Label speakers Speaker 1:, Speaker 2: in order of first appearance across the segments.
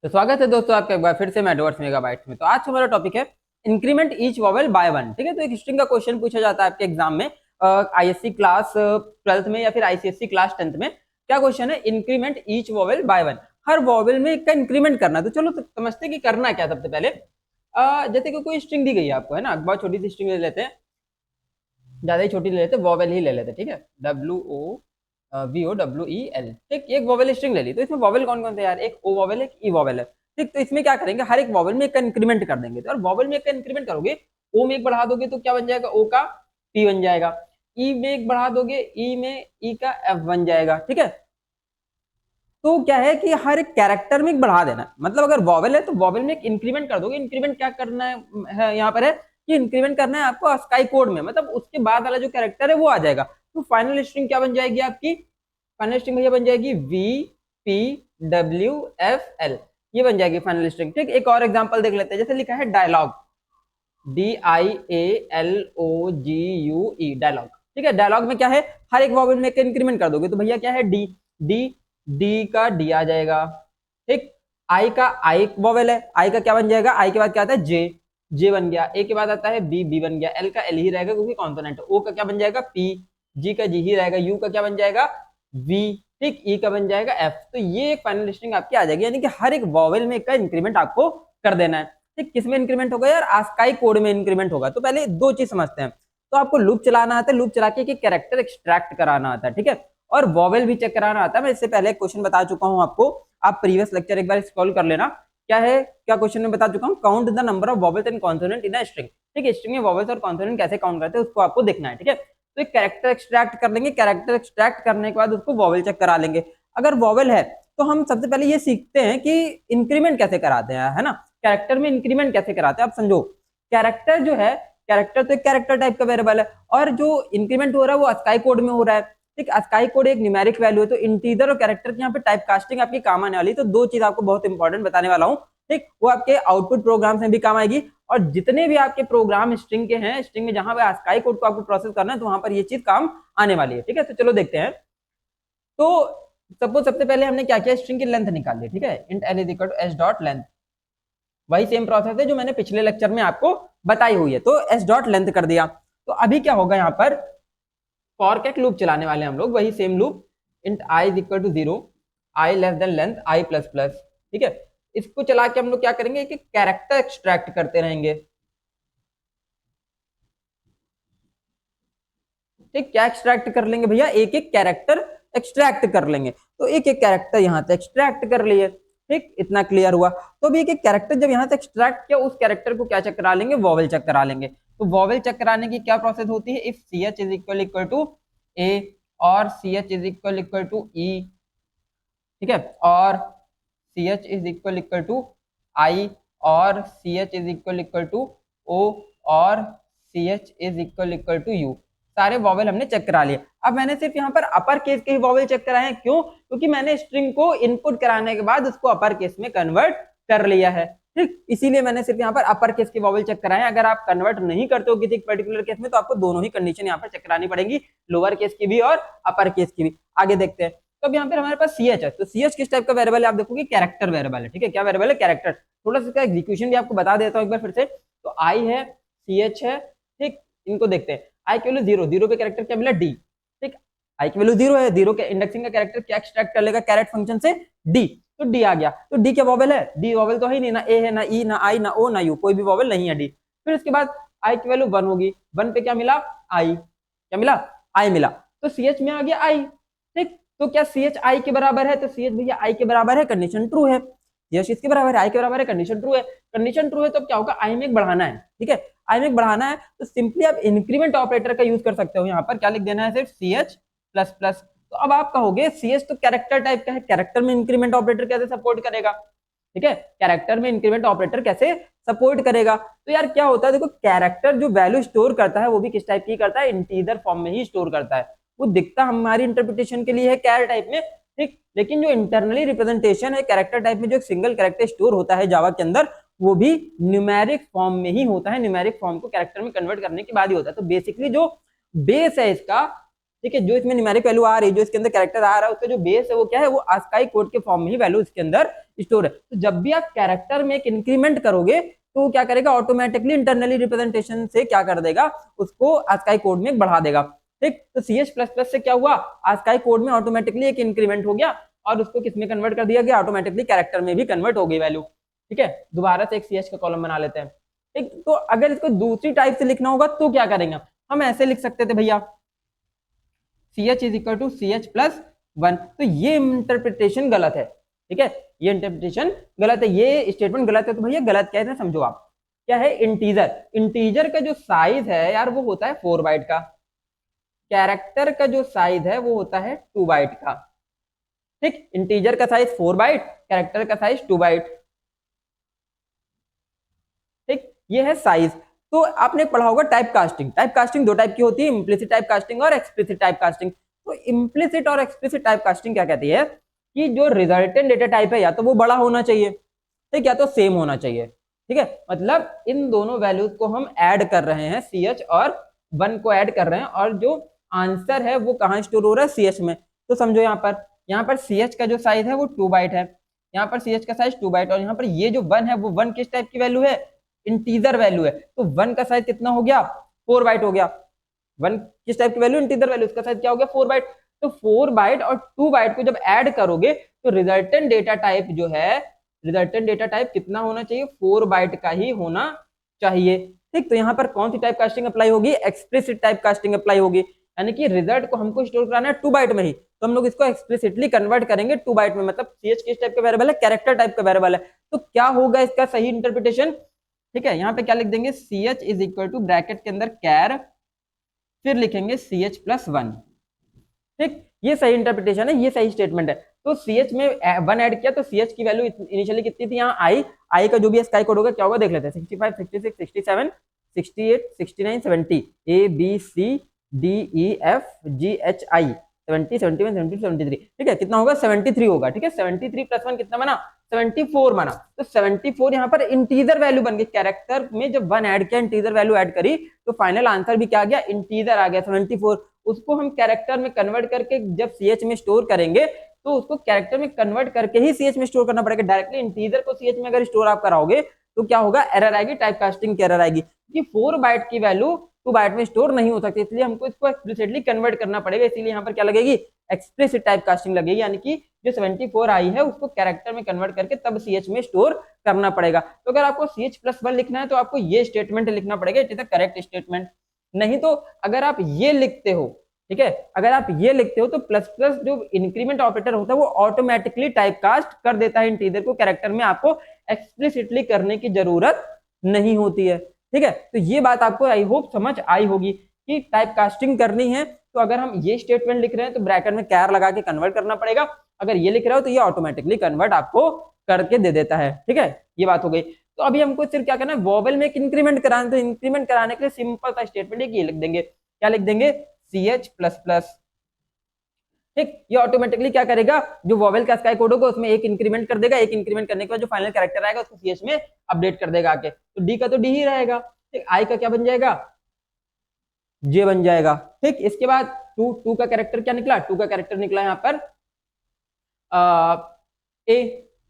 Speaker 1: तो स्वागत है दोस्तों आपका एक बार फिर से एडवर्ड्स मेगाबाइट्स में। तो आज हमारा टॉपिक है increment each vowel by one. ठीक है, तो एक स्ट्रिंग का क्वेश्चन पूछा जाता है आपके एग्जाम में, आईएससी क्लास 12th में या फिर आईसीएससी क्लास 10th में। क्या क्वेश्चन है? Increment each vowel by one. Her vowel में एक का इंक्रीमेंट करना। तो चलो समझते हैं कि करना क्या। सबसे पहले जैसे कि कोई स्ट्रिंग दी गई है आपको, है ना, बहुत छोटी सी स्ट्रिंग ले लेते हैं, ज्यादा ही छोटी ले लेते हैं, वॉवेल ही ले लेते हैं। ठीक है, WOVOWEL। ठीक, एक वॉवेल स्ट्रिंग ले ली। तो इसमें वॉवेल कौन कौन से यार? एक ओ वॉवेल, एक ई वॉवेल है। ठीक, तो इसमें क्या करेंगे, हर एक वॉवेल में एक का इंक्रीमेंट कर देंगे। तो और वॉवेल में एक का इंक्रीमेंट करोगे, ओ में एक बढ़ा दोगे तो क्या बन जाएगा? ओ का पी बन जाएगा। ई में एक बढ़ा दोगे, ई में ई का एफ बन जाएगा। ठीक है, तो क्या है कि हर एक कैरेक्टर में एक बढ़ा देना है। मतलब अगर वॉवेल है तो वॉवेल में एक इंक्रीमेंट कर दोगे। इंक्रीमेंट क्या करना है यहाँ पर है कि इंक्रीमेंट करना है आपको स्काई कोड में, मतलब उसके बाद वाला जो कैरेक्टर है वो आ जाएगा। तो फाइनल स्ट्रिंग क्या बन जाएगी आपकी? फाइनल स्ट्रिंग भैया बन जाएगी VPWFL। ये बन जाएगी फाइनल स्ट्रिंग। ठीक, एक और एग्जांपल देख लेते हैं। जैसे लिखा है डायलॉग, DIALOGUE, डायलॉग। ठीक है, डायलॉग में क्या है, हर एक वॉवेल में एक इंक्रीमेंट कर दोगे तो भैया क्या है? डी डी डी का डी आ जाएगा। ठीक, आई का आई वॉवेल है, आई का क्या बन जाएगा? आई के बाद क्या आता है? जे, जे बन गया। ए के बाद आता है बी, बी बन गया। एल का एल ही रहेगा क्योंकि कॉन्सोनेंट। ओ का क्या बन जाएगा? पी। जी का जी ही रहेगा। यू का क्या बन जाएगा? वी। ठीक, ई का बन जाएगा एफ। तो ये एक फाइनल स्ट्रिंग आपकी आ जाएगी, यानी कि हर एक वॉवेल में एक का इंक्रीमेंट आपको कर देना है। ठीक, किसमें इंक्रीमेंट होगा यार? आस्काई कोड में इंक्रीमेंट होगा। तो पहले दो चीज समझते हैं। तो आपको लूप चलाना आता है, लूप चला के कैरेक्टर एक्सट्रैक्ट कराना आता है। ठीक है, और वॉवेल भी चेक कराना आता है। मैं इससे पहले क्वेश्चन बता चुका हूं आपको, आप प्रीवियस लेक्चर एक बार स्क्रॉल कर लेना। क्या है, क्या क्वेश्चन में बता चुका हूं? Count the number of vowels and consonant in a string. ठीक है, स्ट्रिंग में वॉवेल्स और कॉन्सोनेंट कैसे काउंट करते हैं उसको आपको देखना है। ठीक है, तो एक कैरेक्टर एक्सट्रैक्ट कर लेंगे। कैरेक्टर एक्सट्रैक्ट करने के बाद उसको वॉवेल चेक करा लेंगे। अगर वॉवेल है तो हम सबसे पहले ये सीखते हैं कि इंक्रीमेंट कैसे कराते हैं, है ना। कैरेक्टर में इंक्रीमेंट कैसे कराते हैं आप समझो। कैरेक्टर जो है, कैरेक्टर तो एक कैरेक्टर टाइप का वेरिएबल है, और जो इंक्रीमेंट हो रहा है वो अस्काई कोड में हो रहा है। ठीक, अस्काई कोड एक न्यूमेरिक वैल्यू है, तो इंटीजर और कैरेक्टर की यहाँ पे टाइप कास्टिंग आपकी काम आने वाली। तो दो चीज आपको बहुत इंपॉर्टेंट बताने वाला हूँ। ठीक, वो आपके आउटपुट प्रोग्राम्स में भी काम आएगी, और जितने भी आपके प्रोग्राम स्ट्रिंग के हैं, स्ट्रिंग में जहां पे अस्काई कोड को आपको प्रोसेस करना है तो वहां पर ये चीज काम आने वाली है। ठीक है, तो चलो देखते हैं। तो सपोज सबसे पहले हमने क्या किया, स्ट्रिंग की लेंथ निकाल ली। ठीक है, int L is equal to S dot length. वही सेम प्रोसेस है जो मैंने पिछले लेक्चर में आपको बताई हुई है। तो एस डॉट लेंथ कर दिया। तो अभी क्या होगा यहाँ पर, फॉर कैट लूप चलाने वाले हम लोग, वही same loop, int I is equal to 0, I less than length I plus plus. ठीक है, इसको चला के हम लोग क्या करेंगे कि कैरेक्टर एक्सट्रैक्ट करते रहेंगे। ठीक, क्या एक्सट्रैक्ट कर लेंगे भैया? एक एक कैरेक्टर एक्सट्रैक्ट कर लेंगे। तो एक एक कैरेक्टर यहां से एक्सट्रैक्ट कर लिए। ठीक, इतना क्लियर हुआ। तो अभी एक एक कैरेक्टर जब यहां से एक्सट्रैक्ट किया, उस कैरेक्टर को क्या चेक करा लेंगे? वॉवेल चेक करा लेंगे। तो वॉवेल चेक कराने की क्या प्रोसेस होती है? If C H is equal to A और C H is equal to E. ठीक है, और C H is equal to I, और C H is equal to O, और C H is equal to U. सारे vowel हमने check करा लिए। अब मैंने सिर्फ यहाँ पर अपर केस के ही वॉवेल चेक कराए हैं। क्यों? क्योंकि मैंने स्ट्रिंग को इनपुट कराने के बाद उसको अपर केस में कन्वर्ट कर लिया है। ठीक, इसीलिए मैंने सिर्फ यहाँ पर अपर केस के वॉवेल चेक कराए हैं। अगर आप कन्वर्ट नहीं करते हो किसी पर्टिकुलर केस में तो आपको दोनों ही कंडीशन यहाँ पर चेक करानी पड़ेगी, लोअर केस की भी और अपर केस की भी। आगे देखते हैं। तो अब यहाँ पर हमारे पास सी एच है। तो सी एच किस टाइप का वेरिएबल है? आप देखोगे कैरेक्टर वेरिएबल है। ठीक है, क्या वेरिएबल है? कैरेक्टर। थोड़ा सा इसका एग्जीक्यूशन भी आपको बता देता हूँ एक बार फिर से। तो आई है, सी एच है। ठीक, इनको देखते हैं। आई की वैल्यू 0, 0 पे कैरेक्टर क्या मिला? डी। ठीक, आई की वैल्यू 0 है, 0 के इंडेक्सिंग का कैरेक्टर क्या एक्सट्रैक्ट कर लेगा? कैरेट फंक्शन से डी। तो डी आ गया। तो डी क्या वॉवेल है? डी वॉवेल तो है ही नहीं, ना ए है, ना ई, ना आई, ना ओ, ना यू, कोई भी वॉवेल नहीं है डी। फिर उसके बाद आई की वैल्यू 1 होगी। 1 पे क्या मिला? आई। क्या मिला? आई मिला। तो सी एच में आ गया आई। ठीक, तो क्या सी एच आई के बराबर है? तो सी एच भैया आई के बराबर है, कंडीशन ट्रू है। यस, इसके बराबर है, आई के बराबर है, कंडीशन ट्रू है। कंडीशन ट्रू है तो क्या होगा? आई में एक बढ़ाना है। ठीक है, आई में एक बढ़ाना है तो सिंपली आप इंक्रीमेंट ऑपरेटर का यूज कर सकते हो। यहाँ पर क्या लिख देना है? सिर्फ सी एच प्लस प्लस। तो अब आप कहोगे सी एच तो कैरेक्टर टाइप का है, कैरेक्टर में इंक्रीमेंट ऑपरेटर कैसे सपोर्ट करेगा? ठीक है, कैरेक्टर में इंक्रीमेंट ऑपरेटर कैसे सपोर्ट करेगा? तो यार क्या होता है, देखो कैरेक्टर जो वैल्यू स्टोर करता है वो भी किस टाइप की करता है? इंटीजर फॉर्म में ही स्टोर करता है। वो दिखता हमारी इंटरप्रिटेशन के लिए है कैर टाइप में। ठीक, लेकिन जो इंटरनली रिप्रेजेंटेशन है कैरेक्टर टाइप में, जो एक सिंगल कैरेक्टर स्टोर होता है जावा के अंदर, वो भी न्यूमेरिक फॉर्म में ही होता है। न्यूमेरिक फॉर्म को कैरेक्टर में कन्वर्ट करने के बाद ही होता है। तो बेसिकली जो बेस है इसका, ठीक है, जो इसमें न्यूमेरिक वैल्यू आ रही है, जो इसके अंदर कैरेक्टर आ रहा है, उसका जो बेस है वो क्या है, वो ASCII कोड के फॉर्म में ही वैल्यू इसके अंदर स्टोर है। तो जब भी आप कैरेक्टर में एक इंक्रीमेंट करोगे तो वो क्या करेगा, ऑटोमेटिकली इंटरनली रिप्रेजेंटेशन से क्या कर देगा, उसको ASCII कोड में बढ़ा देगा। ठीक, तो CH++ से क्या हुआ, ASCII कोड में ऑटोमेटिकली एक इंक्रीमेंट हो गया और उसको किसमें कन्वर्ट कर दिया गया, ऑटोमेटिकली कैरेक्टर में भी कन्वर्ट हो गई वैल्यू। ठीक है, दोबारा से एक CH का कॉलम बना लेते हैं। ठीक, तो अगर इसको दूसरी टाइप से लिखना होगा तो क्या करेंगे, हम ऐसे लिख सकते थे भैया, CH is equal to CH+1। तो ये इंटरप्रिटेशन गलत है। ठीक है, ये इंटरप्रिटेशन गलत है, ये स्टेटमेंट गलत है। तो भैया गलत क्या है, समझो आप, क्या है, इंटीजर का जो साइज है यार वो होता है 4 बाइट का, कैरेक्टर का जो साइज है वो होता है 2 बाइट का। ठीक, इंटीजर का साइज 4 बाइट, कैरेक्टर का साइज 2 बाइट। ठीक, ये है साइज। तो आपने पढ़ा होगा टाइप कास्टिंग। टाइप कास्टिंग दो टाइप की होती है, इम्प्लिसिट टाइप कास्टिंग और एक्सप्लिसिट टाइप कास्टिंग। तो इम्प्लिसिट और एक्सप्लिसिट टाइप कास्टिंग क्या कहती है कि जो रिजल्टेंट डेटा टाइप है या तो वो बड़ा होना चाहिए, ठीक, या तो सेम होना चाहिए। ठीक है, मतलब इन दोनों वैल्यूज को हम ऐड कर रहे हैं, CH और 1 को ऐड कर रहे हैं, और जो आंसर है वो कहाँ स्टोर हो रहा है, CH में। तो समझो यहाँ पर CH का जो साइज है वो 2 बाइट है, यहाँ पर CH का साइज 2 बाइट, और यहाँ पर ये जो 1 है वो 1 किस टाइप की वैल्यू है, इंटीजर वैल्यू है। तो 1 का साइज कितना हो गया, 4 बाइट हो गया। 1 किस टाइप की वैल्यू, इंटीजर वैल्यू, उसका साइज क्या हो गया, 4 बाइट। तो 4 बाइट और 2 बाइट को जब ऐड करोगे तो रिजल्टेंट डेटा टाइप जो है, रिजल्टेंट डेटा टाइप कितना होना चाहिए, 4 बाइट का ही होना चाहिए। ठीक, तो यहाँ पर कौन सी टाइप कास्टिंग अप्लाई होगी, एक्सप्लिसिट टाइप कास्टिंग अप्लाई होगी, यानी कि रिजल्ट को हमको स्टोर कराना है 2 बाइट में ही, तो हम लोग इसको एक्सप्लिसिटली कन्वर्ट करेंगे 2 बाइट में। मतलब CH किस टाइप का वेरिएबल है, कैरेक्टर टाइप का वेरिएबल है। तो क्या होगा इसका सही इंटरप्रिटेशन, ठीक है, यहाँ पे क्या लिख देंगे, CH is equal to bracket के अंदर कैर, फिर लिखेंगे CH+1। ठीक, ये सही इंटरप्रिटेशन है, ये सही स्टेटमेंट है। तो CH में 1 ऐड किया तो CH की वैल्यू इनिशियली कितनी थी, यहाँ I का जो भी ASCII कोड होगा क्या होगा देख लेते हैं, 65, 66, 67, 68, 69, 70, ABCDEFGHI, 70, 71, 72, 73। ठीक है, कितना होगा, 73 होगा। ठीक है, 73 + 1 कितना बना, 74 बना। तो 74 यहाँ पर इंटीजर वैल्यू बन गई, कैरेक्टर में जब 1 ऐड किया, इंटीजर वैल्यू ऐड करी, तो फाइनल आंसर भी क्या आ गया, इंटीजर आ गया 74। उसको हम कैरेक्टर में कन्वर्ट करके जब CH में स्टोर करेंगे तो उसको कैरेक्टर में कन्वर्ट करके ही CH में स्टोर करना पड़ेगा। डायरेक्टली इंटीजर को CH में अगर स्टोर आप कराओगे तो क्या होगा, एरर आएगी, टाइप कास्टिंग की एरर आएगी, कि 4 बाइट की वैल्यू 2 बाइट में स्टोर नहीं हो सकती, इसलिए हमको इसको एक्सप्लिसिटली कन्वर्ट करना पड़ेगा। इसीलिए यहाँ पर क्या लगेगी, एक्सप्लिसिट टाइप कास्टिंग लगेगी, यानी कि जो 74 आई है उसको कैरेक्टर में कन्वर्ट करके तब CH में स्टोर करना पड़ेगा। तो अगर आपको CH+1 लिखना है तो आपको ये स्टेटमेंट लिखना पड़ेगा, it is the correct statement. नहीं तो अगर आप ये लिखते हो, ठीक है, अगर आप ये लिखते हो तो प्लस प्लस जो इंक्रीमेंट ऑपरेटर होता है वो ऑटोमेटिकली टाइप कास्ट कर देता है इंटीजर को कैरेक्टर में, आपको एक्सप्लिसिटली करने की जरूरत नहीं होती है। ठीक है, तो ये बात आपको आई होप समझ आई होगी कि टाइप कास्टिंग करनी है तो अगर हम ये स्टेटमेंट लिख रहे हैं तो ब्रैकेट में कैर लगा के कन्वर्ट करना पड़ेगा, अगर ये लिख रहे हो तो ये ऑटोमेटिकली कन्वर्ट आपको करके दे देता है। ठीक है, ये बात हो गई। तो अभी हमको सिर्फ क्या करना है, वोवेल में एक इंक्रीमेंट कराना, तो इंक्रीमेंट कराने के लिए सिंपल सा स्टेटमेंट ये लिख देंगे, क्या लिख देंगे, CH++। ठीक, ये ऑटोमेटिकली क्या करेगा, जो वोवेल का ASCII कोड होगा उसमें एक इंक्रीमेंट कर देगा, एक इंक्रीमेंट करने के बाद जो फाइनल कैरेक्टर आएगा उसको CH में अपडेट कर देगा आके। तो D का तो D ही रहेगा, ठीक, I का क्या बन जाएगा, J बन जाएगा। ठीक, इसके बाद 2 का कैरेक्टर क्या निकला, 2 का कैरेक्टर निकला यहाँ पर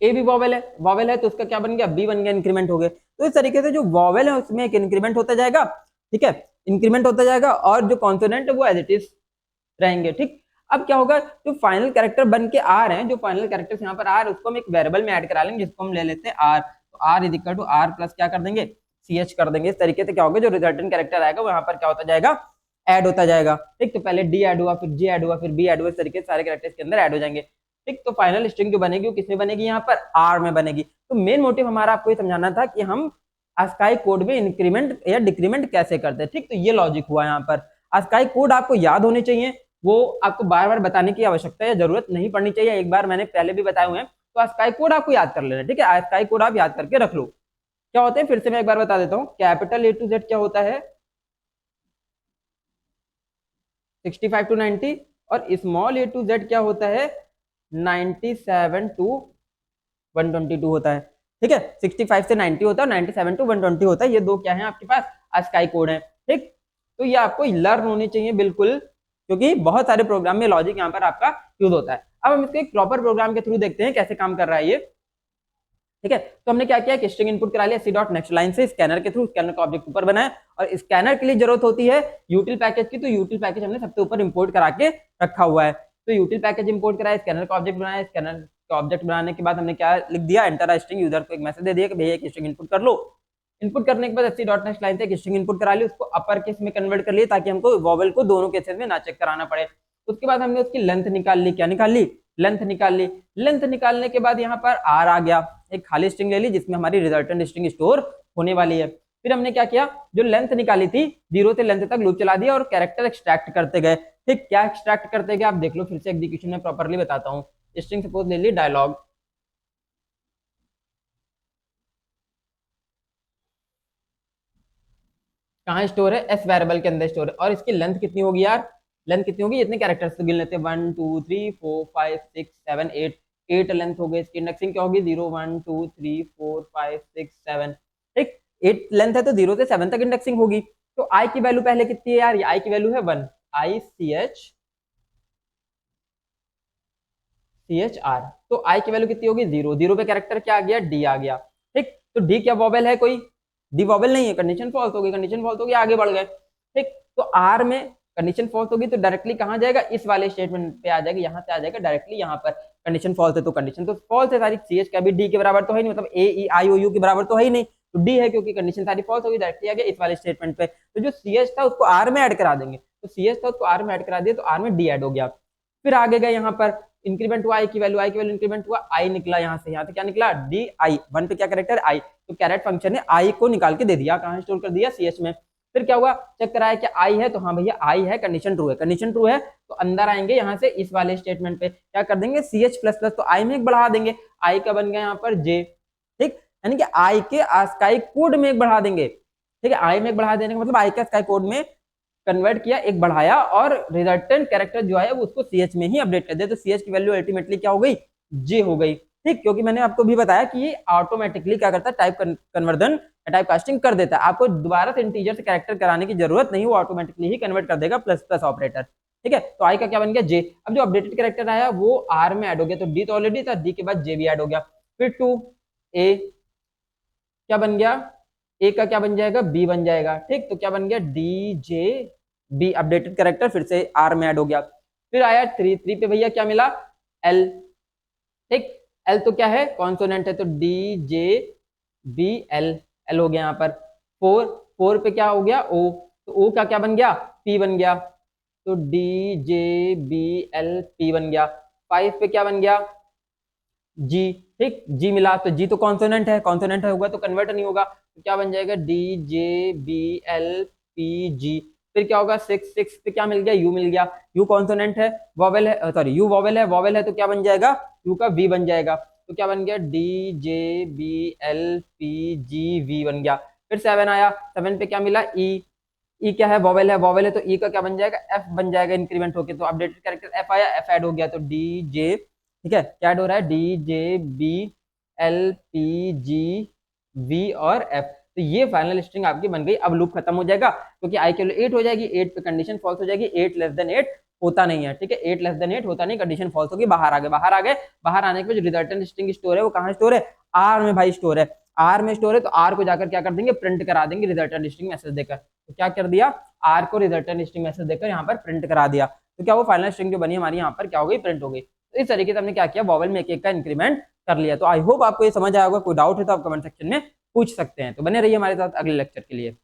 Speaker 1: ए भी वोवेल है तो उसका क्या बन गया, B बन गया, इंक्रीमेंट हो गए। तो इस तरीके से जो वोवेल है उसमें एक इंक्रीमेंट होता जाएगा। ठीक है, इंक्रीमेंट होता जाएगा और जो कॉन्सोनेंट है वो एज इट इज रहेंगे। ठीक, अब क्या होगा, जो फाइनल कैरेक्टर बन के आ रहे हैं, जो फाइनल कैरेक्टर्स यहाँ पर आ रहे हैं उसको हम एक वेरिएबल में ऐड करा लेंगे जिसको हम ले लेते हैं R। तो R is equal to R plus क्या कर देंगे, CH कर देंगे। इस तरीके से क्या होगा, जो रिजल्टेंट कैरेक्टर आएगा वो यहाँ पर क्या होता जाएगा, ऐड होता जाएगा। ठीक, तो पहले D ऐड हुआ, फिर J ऐड हुआ, फिर B ऐड हुआ, इस तरीके से सारे कैरेक्टर्स के अंदर ऐड हो जाएंगे। ठीक, तो फाइनल स्ट्रिंग जो बनेगी वो किसमें बनेगी, यहाँ पर R में बनेगी। तो मेन मोटिव हमारा आपको ये समझाना था कि हम ASCII कोड में इंक्रीमेंट या डिक्रीमेंट कैसे करते हैं। ठीक, तो ये लॉजिक हुआ यहाँ पर। ASCII कोड आपको याद होने चाहिए, वो आपको बार बार बताने की आवश्यकता या जरूरत नहीं पड़नी चाहिए, एक बार मैंने पहले भी बताए हुए हैं। तो ASCII कोड आपको याद कर लेना। ठीक है, ASCII कोड आप याद करके रख लो। क्या होते हैं फिर से मैं एक बार बता देता हूँ, कैपिटल A to Z क्या होता है 65 to 90, और स्मॉल A to Z क्या होता है 97 to 122 होता है। ठीक है, 65 से 90 होता है, 97 to 120 होता है। ये दो क्या है आपके पास, ASCII कोड है। ठीक, तो ये आपको लर्न होने चाहिए बिल्कुल, क्योंकि बहुत सारे प्रोग्राम में लॉजिक यहाँ पर आपका यूज होता है। अब हम इसको एक प्रॉपर प्रोग्राम के थ्रू देखते हैं कैसे काम कर रहा है ये। ठीक है, तो हमने क्या किया कि स्ट्रिंग इनपुट करा लिया सी डॉट नेक्स्ट लाइन से स्कैनर के थ्रू, स्कैनर का ऑब्जेक्ट ऊपर बनाया और स्कैनर के लिए जरूरत होती है यूटिल पैकेज की, तो यूटिल पैकेज हमने सबसे ऊपर इंपोर्ट करा के रखा हुआ है। तो यूटिल पैकेज इंपोर्ट कराया, स्कैनर का ऑब्जेक्ट बनाया, स्कैनर का ऑब्जेक्ट बनाने के बाद हमने क्या लिख दिया, एंटर स्ट्रिंग, यूजर को एक मैसेज दे दिया कि भैया एक स्ट्रिंग इनपुट कर लो। इनपुट करने के बाद सी डॉट नेक्स्ट लाइन से एक स्ट्रिंग इनपुट करा ली, उसको अपर केस में कन्वर्ट कर लिया ताकि हमको वोवेल को दोनों केसेस में ना चेक कराना पड़े। उसके बाद हमने उसकी लेंथ निकाल ली, क्या निकाल ली, लेंथ निकाल ली। लेंथ निकालने के बाद यहाँ पर आर आ गया, एक खाली स्ट्रिंग ले ली जिसमें हमारी रिजल्टेंट स्ट्रिंग स्टोर होने वाली है। फिर हमने क्या किया, जो लेंथ निकाली थी 0 से लेंथ तक लूप चला दिया और कैरेक्टर एक्सट्रैक्ट करते गए। ठीक, क्या एक्सट्रैक्ट करते गए आप देख लो, फिर से एग्जीक्यूशन में प्रॉपर्ली बताता हूँ। स्ट्रिंग सपोज ले ली डायलॉग, कहाँ स्टोर है, एस वेरिएबल के अंदर स्टोर है। और इसकी लेंथ कितनी होगी यार, लेंथ कितनी होगी, इतने कैरेक्टर्स तो गिन लेते हैं 1 2 3 4 5 6 7 8, 8 लेंथ हो गई। इसकी इंडेक्सिंग क्या होगी 0 1 2 3 4 5 6 7। ठीक, 8 लेंथ है तो 0 से 7 तक इंडेक्सिंग होगी। तो आई की वैल्यू पहले कितनी है यार, आई की वैल्यू है 1, आई सी एच आर। तो आई की वैल्यू कितनी होगी 0, 0 पे कैरेक्टर क्या आ गया, डी आ गया। ठीक, तो डी क्या वोवेल है, कोई डी वोवेल नहीं है, कंडीशन फॉल्स हो गई, कंडीशन फॉल्स हो गई, आगे बढ़ गए। ठीक, तो आर में कंडीशन फॉल्स होगी तो डायरेक्टली कहां जाएगा, इस वाले स्टेटमेंट पे आ जाएगा, यहां से आ जाएगा डायरेक्टली यहाँ पर। कंडीशन फॉल्स है तो कंडीशन तो फॉल्स है सारी, सी एच का भी डी के बराबर तो है नहीं, मतलब ए ई आई ओ यू के बराबर तो है ही नहीं, तो डी है क्योंकि कंडीशन सारी फॉल्स होगी, डायरेक्टली आ गया इस वाले स्टेटमेंट पे। तो जो सी एच था उसको आर में ऐड करा देंगे, तो सी एच था उसको आर में ऐड करा दिया तो आर में डी ऐड हो गया। फिर आगे गए यहाँ पर इंक्रीमेंट हुआ आई की वैल्यू, आई की वैल्यू इंक्रीमेंट हुआ, आई निकला यहाँ से, यहाँ पे क्या निकला डी आई, 1 पे क्या कैरेक्टर आई, तो कैरेट फंक्शन ने आई को निकाल के दे दिया, कहाँ स्टोर कर दिया, सी एच में। फिर क्या हुआ, चेक कराया कि आई है, तो हाँ भैया आई है, कंडीशन ट्रू है, कंडीशन ट्रू है तो अंदर आएंगे यहाँ से इस वाले स्टेटमेंट पे, क्या कर देंगे सी एच प्लस प्लस, तो आई में एक बढ़ा देंगे, आई का बन गया यहाँ पर जे। ठीक, यानी कि आई के स्काई कोड में एक बढ़ा देंगे। ठीक है, आई में एक बढ़ा देने का मतलब आई का स्काई कोड में कन्वर्ट किया, एक बढ़ाया और रिजल्टेंट कैरेक्टर जो है वो उसको सीएच में ही अपडेट कर दिया, तो सीएच की वैल्यू अल्टीमेटली क्या हो गई, जे हो गई। ठीक, क्योंकि मैंने आपको भी बताया कि ये ऑटोमेटिकली क्या करता है, टाइप कन्वर्जन, टाइप कास्टिंग कर देता है, आपको दोबारा से इंटीजर से कैरेक्टर कराने की जरूरत नहीं, वो ऑटोमेटिकली ही कन्वर्ट कर देगा प्लस प्लस ऑपरेटर। ठीक है, तो आई का क्या बन गया जे। अब जो अपडेटेड कैरेक्टर आया वो आर में ऐड हो गया, तो डी तो ऑलरेडी था, डी के बाद जे भी ऐड हो गया। फिर 2 ए क्या बन गया, ए का क्या बन जाएगा, बी बन जाएगा। ठीक, तो क्या बन गया D J B, updated character फिर से आर में ऐड हो गया। फिर आया 3 पे भैया क्या मिला, एल। ठीक, एल तो क्या है, कॉन्सोनेंट है, तो D J B L, L हो गया यहाँ पर। 4 पे क्या हो गया, ओ, तो ओ का क्या बन गया, पी बन गया, तो D J B L P बन गया। 5 पे क्या बन गया, जी। ठीक, जी मिला, तो जी तो कॉन्सोनेंट है, कॉन्सोनेंट होगा तो कन्वर्ट नहीं होगा, तो क्या बन जाएगा D J B L P G. फिर क्या होगा 6 पे क्या मिल गया, यू मिल गया, यू कॉन्सोनेंट है, वोवेल है, सॉरी यू वोवेल है, वोवेल है तो क्या बन जाएगा, यू का वी बन जाएगा, तो क्या बन गया D J B L P G V बन गया। फिर 7 आया, 7 पे क्या मिला, ई। ई क्या है, वोवेल है, वोवेल है तो ई का क्या बन जाएगा, एफ बन जाएगा इंक्रीमेंट होके, तो अपडेटेड कैरेक्टर एफ आया, एफ ऐड हो गया, तो डी जे, ठीक है क्या ऐड हो रहा है, D J B L P G V और एफ। तो ये फाइनल स्ट्रिंग आपकी बन गई। अब लूप खत्म हो जाएगा क्योंकि आई की वैल्यू 8 हो जाएगी, 8 पे कंडीशन फॉल्स हो जाएगी, 8 लेस देन 8 होता नहीं है। ठीक है, 8 लेस देन 8 होता नहीं, कंडीशन फॉल्स होगी, बाहर आ गए, बाहर आ गए। बाहर आने के बाद जो रिजल्टेंट स्ट्रिंग स्टोर है वो कहाँ स्टोर है, आर में भाई स्टोर है, आर में स्टोर है, तो आर को जाकर क्या कर देंगे, प्रिंट करा देंगे रिजल्टेंट स्ट्रिंग मैसेज देकर। तो क्या कर दिया, आर को रिजल्टेंट स्ट्रिंग मैसेज देकर यहाँ पर प्रिंट करा दिया, तो क्या वो फाइनल स्ट्रिंग जो बनी हमारी यहाँ पर क्या हो गई, प्रिंट हो गई। तो इस तरीके से हमने क्या किया, वोवेल में एक एक का इंक्रीमेंट कर लिया। तो आई होप आपको ये समझ आया होगा, कोई डाउट है तो आप कमेंट सेक्शन में पूछ सकते हैं। तो बने रहिए हमारे साथ अगले लेक्चर के लिए।